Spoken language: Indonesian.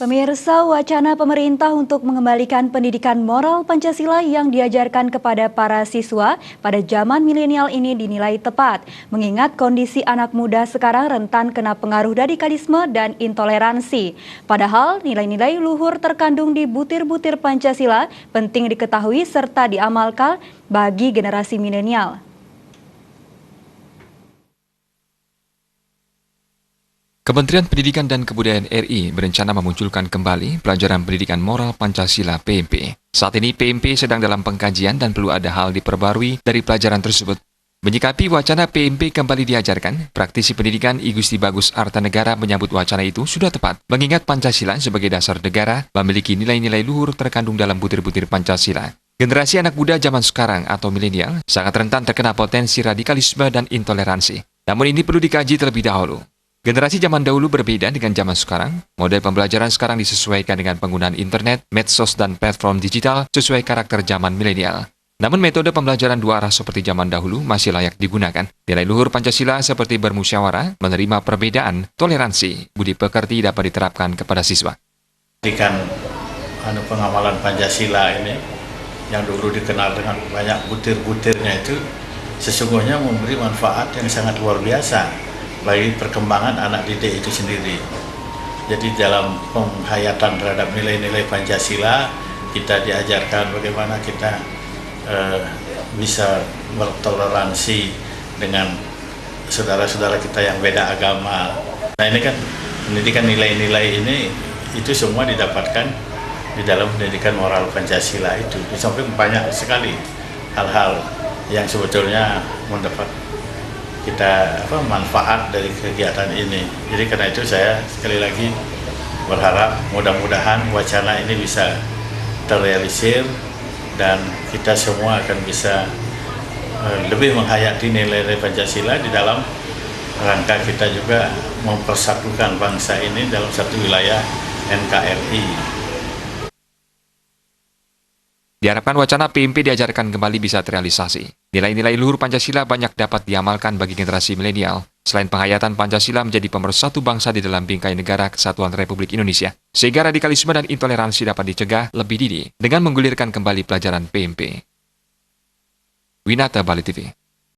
Pemirsa, wacana pemerintah untuk mengembalikan pendidikan moral Pancasila yang diajarkan kepada para siswa pada zaman milenial ini dinilai tepat, mengingat kondisi anak muda sekarang rentan kena pengaruh radikalisme dan intoleransi. Padahal nilai-nilai luhur terkandung di butir-butir Pancasila penting diketahui serta diamalkan bagi generasi milenial. Kementerian Pendidikan dan Kebudayaan RI berencana memunculkan kembali pelajaran pendidikan moral Pancasila (PMP). Saat ini PMP sedang dalam pengkajian dan perlu ada hal diperbarui dari pelajaran tersebut. Menyikapi wacana PMP kembali diajarkan, praktisi pendidikan I Gusti Bagus Artanegara menyambut wacana itu sudah tepat, mengingat Pancasila sebagai dasar negara memiliki nilai-nilai luhur terkandung dalam butir-butir Pancasila. Generasi anak muda zaman sekarang atau milenial sangat rentan terkena potensi radikalisme dan intoleransi. Namun ini perlu dikaji terlebih dahulu. Generasi zaman dahulu berbeda dengan zaman sekarang. Model pembelajaran sekarang disesuaikan dengan penggunaan internet, medsos, dan platform digital sesuai karakter zaman milenial. Namun metode pembelajaran dua arah seperti zaman dahulu masih layak digunakan. Nilai luhur Pancasila seperti bermusyawarah, menerima perbedaan, toleransi, budi pekerti dapat diterapkan kepada siswa. Pengamalan Pancasila ini yang dulu dikenal dengan banyak butir-butirnya itu sesungguhnya memberi manfaat yang sangat luar biasa bagi perkembangan anak didik itu sendiri. Jadi dalam penghayatan terhadap nilai-nilai Pancasila, kita diajarkan bagaimana kita bisa bertoleransi dengan saudara-saudara kita yang beda agama. Nah ini kan pendidikan nilai-nilai ini itu semua didapatkan di dalam pendidikan moral Pancasila itu. Di samping banyak sekali hal-hal yang sebetulnya mendapat kita manfaat dari kegiatan ini. Jadi karena itu saya sekali lagi berharap mudah-mudahan wacana ini bisa terrealisir dan kita semua akan bisa lebih menghayati nilai-nilai Pancasila di dalam rangka kita juga mempersatukan bangsa ini dalam satu wilayah NKRI. Diharapkan wacana PMP diajarkan kembali bisa terrealisasi. Nilai-nilai luhur Pancasila banyak dapat diamalkan bagi generasi milenial. Selain penghayatan Pancasila menjadi pemersatu bangsa di dalam bingkai negara kesatuan Republik Indonesia, sehingga radikalisme dan intoleransi dapat dicegah lebih dini dengan menggulirkan kembali pelajaran PMP. Winata Bali TV.